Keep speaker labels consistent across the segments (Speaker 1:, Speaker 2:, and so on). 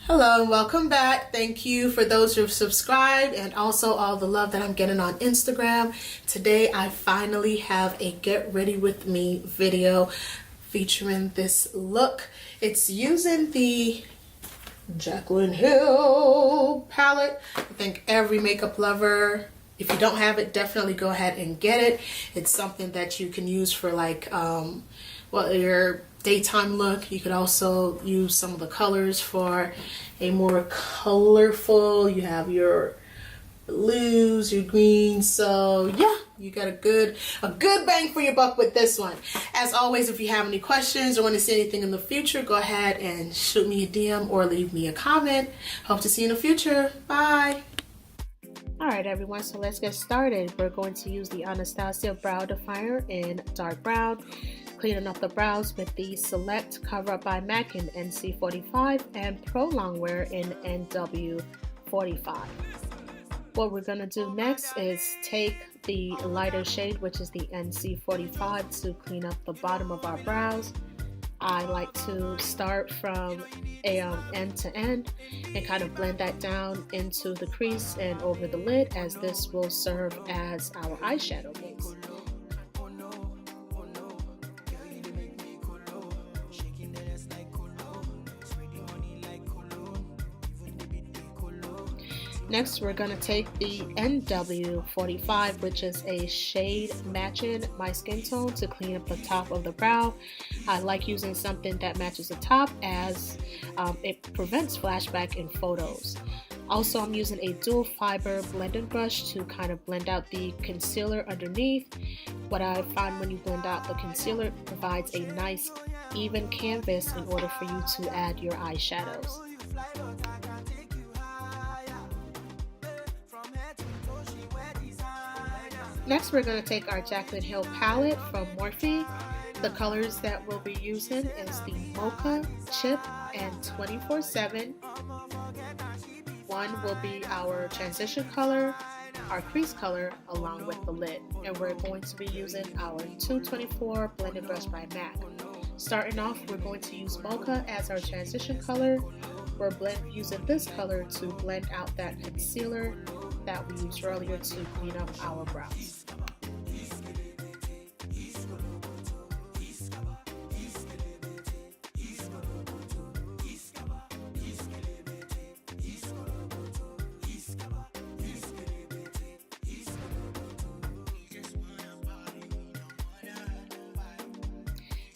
Speaker 1: Hello and welcome back. Thank you for those who've subscribed and also all the love that I'm getting on Instagram. Today I finally have a get ready with me video featuring this look. It's using the Jaclyn Hill palette. I think every makeup lover, if you don't have it, definitely go ahead and get it. It's something that you can use for like your daytime look. You could also use some of the colors for a more colorful. You have your blues, your greens. So yeah, you got a good bang for your buck with this one. As always, if you have any questions or want to see anything in the future, go ahead and shoot me a DM or leave me a comment. Hope to see you in the future. Bye. Alright everyone, so let's get started. We're going to use the Anastasia brow definer in dark brown, cleaning up the brows with the Selet Cover by MAC in NC45 and Prolong wear in NW45. What we're going to do next is take the lighter shade, which is the NC45, to clean up the bottom of our brows. I like to start from end to end and kind of blend that down into the crease and over the lid, as this will serve as our eyeshadow base. Next, we're going to take the NW45, which is a shade matching my skin tone, to clean up the top of the brow. I like using something that matches the top, as it prevents flashback in photos. Also, I'm using a dual fiber blending brush to kind of blend out the concealer underneath. What I find when you blend out the concealer, it provides a nice even canvas in order for you to add your eyeshadows. Next, we're going to take our Jaclyn Hill palette from Morphe. The colors that we'll be using is the Mocha, Chip, and 24/7. One will be our transition color, our crease color, along with the lid. And we're going to be using our 224 blending brush by MAC. Starting off, we're going to use Mocha as our transition color. We're using this color to blend out that concealer that we used earlier to clean up our brows.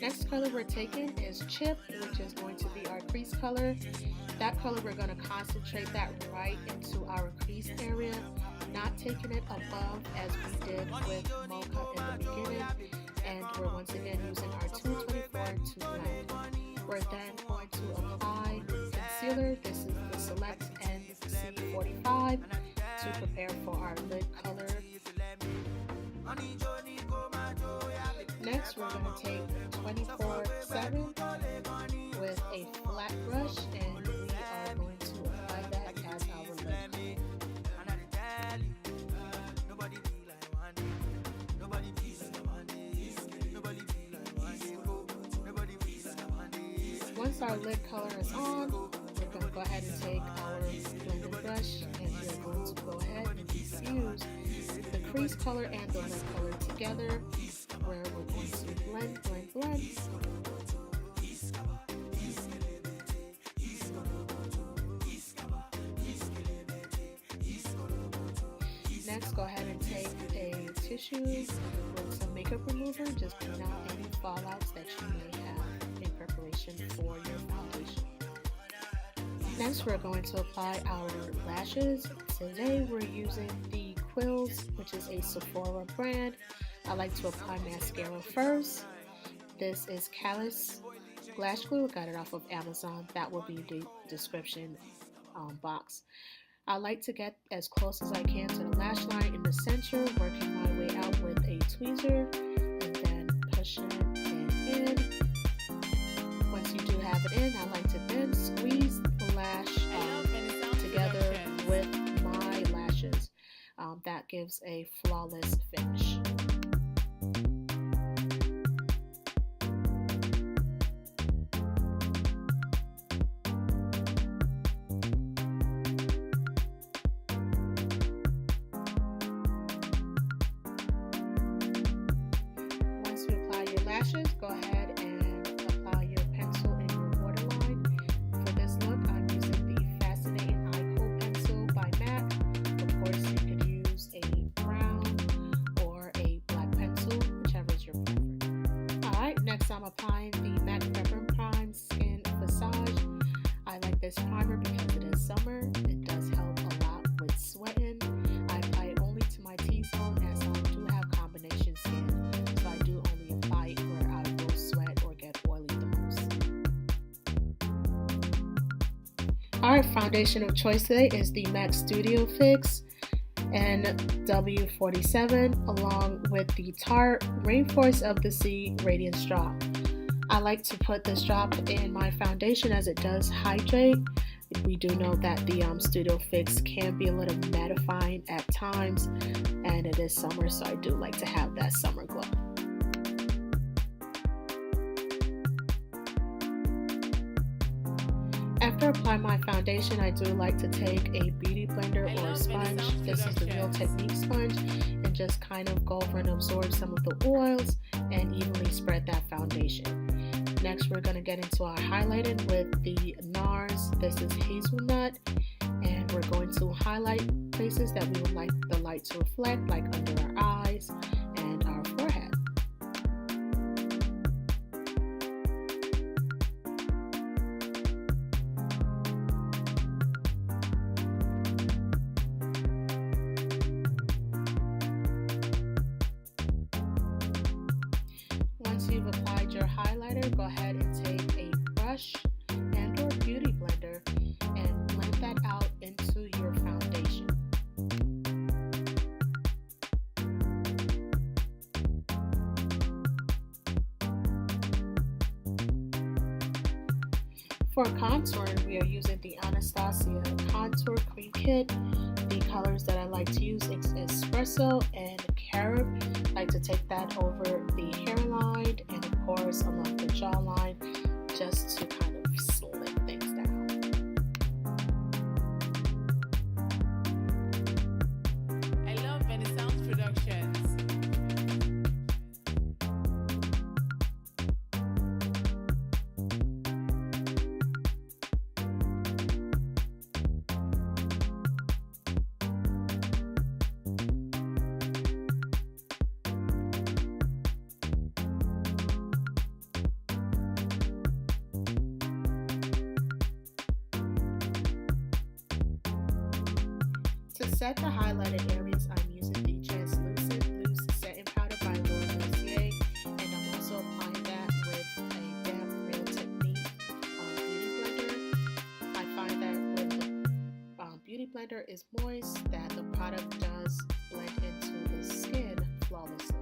Speaker 1: Next color we're taking is Chip, which is going to be our crease color. That color, we're going to concentrate that right into our crease area, not taking it above as we did with Mocha in the beginning. And we're once again using our 224 to blend. We're then going to apply concealer. This is the Selet NC45 to prepare for our lid color. Next, we're going to take 24/7 with a flat brush, and we are going to apply that as our lid. Once our lid color is on, we're going to go ahead and take our blending brush, and we're going to go ahead and infuse the crease color and the lid color together, where we're going to blend. Next, go ahead and take a tissue with some makeup remover. Just clean out any fallouts that you may have in preparation for your foundation. Next, we're going to apply our lashes. Today, we're using the Quills, which is a Sephora brand. I like to apply mascara first. This is Callus Lash Glue. I got it off of Amazon. That will be the description box. I like to get as close as I can to the lash line in the center, working my way out with a tweezer, and then pushing it in. Once you do have it in, I like to then squeeze the lash together with my lashes. That gives a flawless finish. this primer because it is summer. It does help a lot with sweating. I apply it only to my T-zone as I do have combination skin, so I do only apply it where I will sweat or get oily the most. Our foundation of choice today is the MAC Studio Fix NW47 along with the Tarte Rainforest of the Sea Radiance Drop. I like to put this drop in my foundation as it does hydrate. We do know that the Studio Fix can be a little mattifying at times, and it is summer, so I do like to have that summer glow. After applying my foundation, I do like to take a beauty blender or a sponge. This is the Real Technique sponge, and just kind of go over and absorb some of the oils and evenly spread that foundation. Next, we're going to get into our highlighting with the NARS. This is Hazelnut, and we're going to highlight places that we would like the light to reflect, like under our eyes and our forehead. Once you've applied your highlighter, go ahead and take a brush and or beauty blender and blend that out into your foundation. For contouring, we are using the Anastasia Contour Cream Kit. The colors that I like to use is Espresso and Carob. I like to take that over the hairline and of course along the jawline just to kind of slim things down.
Speaker 2: I love Renaissance Productions.
Speaker 1: To set the highlighted areas, I'm using the Translucent Loose Setting Powder by Mercier, and I'm also applying that with a damp Real Technique beauty blender. I find that when the beauty blender is moist, that the product does blend into the skin flawlessly.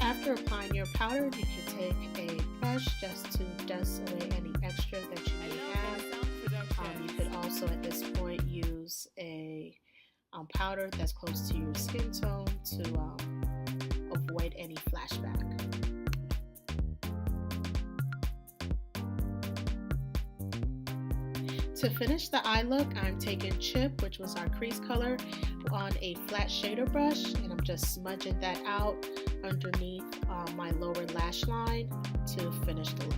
Speaker 1: After applying your powder, you can take a brush just to dust away any extra that you may have. You could also at this point use a powder that's close to your skin tone to avoid any flashback. To finish the eye look, I'm taking Chip, which was our crease color, on a flat shader brush, and I'm just smudging that out underneath my lower lash line to finish the look.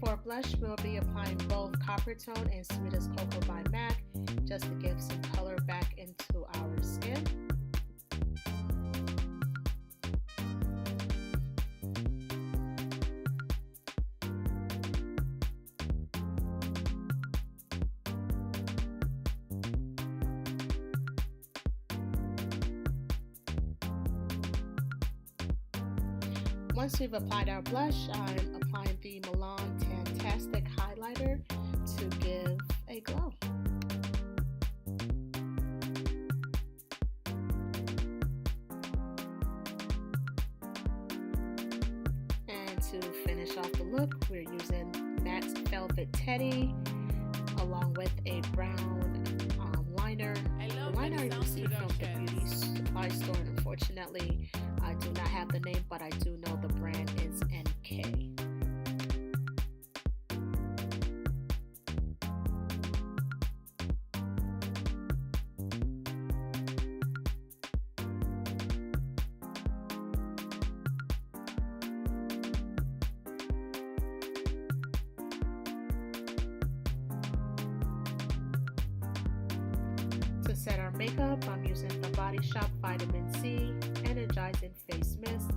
Speaker 1: For blush, we'll be applying both Coppertone and Sweet as Cocoa by MAC just to give some color back into our skin. Once we've applied our blush, I'm applying the Milan Fantastic highlighter to give a glow. And to finish off the look, we're using Matte Velvet Teddy along with a brown liner. The liner you see from the beauty supply store, and unfortunately I do not have the name, but I do know the brand is NK. To set our makeup, I'm using the Body Shop Vitamin C Energizing Face Mist.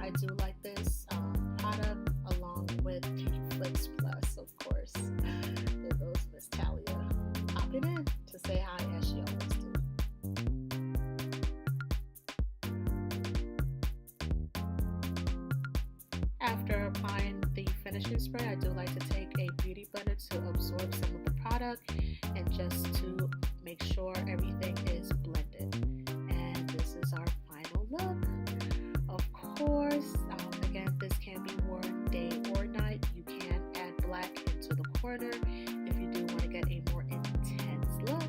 Speaker 1: I do like this product along with Flicks Plus, of course. There goes Miss Talia popping in to say hi as she always do. After applying the finishing spray, I do like to take a beauty blender to absorb some of the product and just to make sure everything is blended. And this is our final look. Of course, again, this can be worn day or night. You can add black into the corner if you do want to get a more intense look.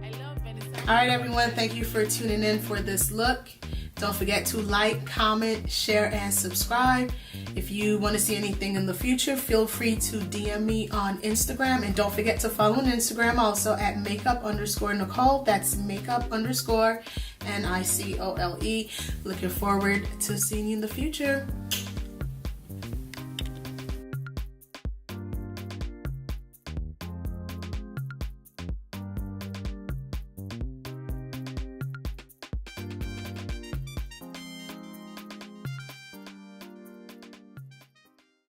Speaker 2: I love Vanessa.
Speaker 1: All right, everyone, thank you for tuning in for this look. Don't forget to like, comment, share, and subscribe. If you want to see anything in the future, feel free to DM me on Instagram. And don't forget to follow on Instagram also at makeup_Nicole. That's makeup_NICOLE. Looking forward to seeing you in the future.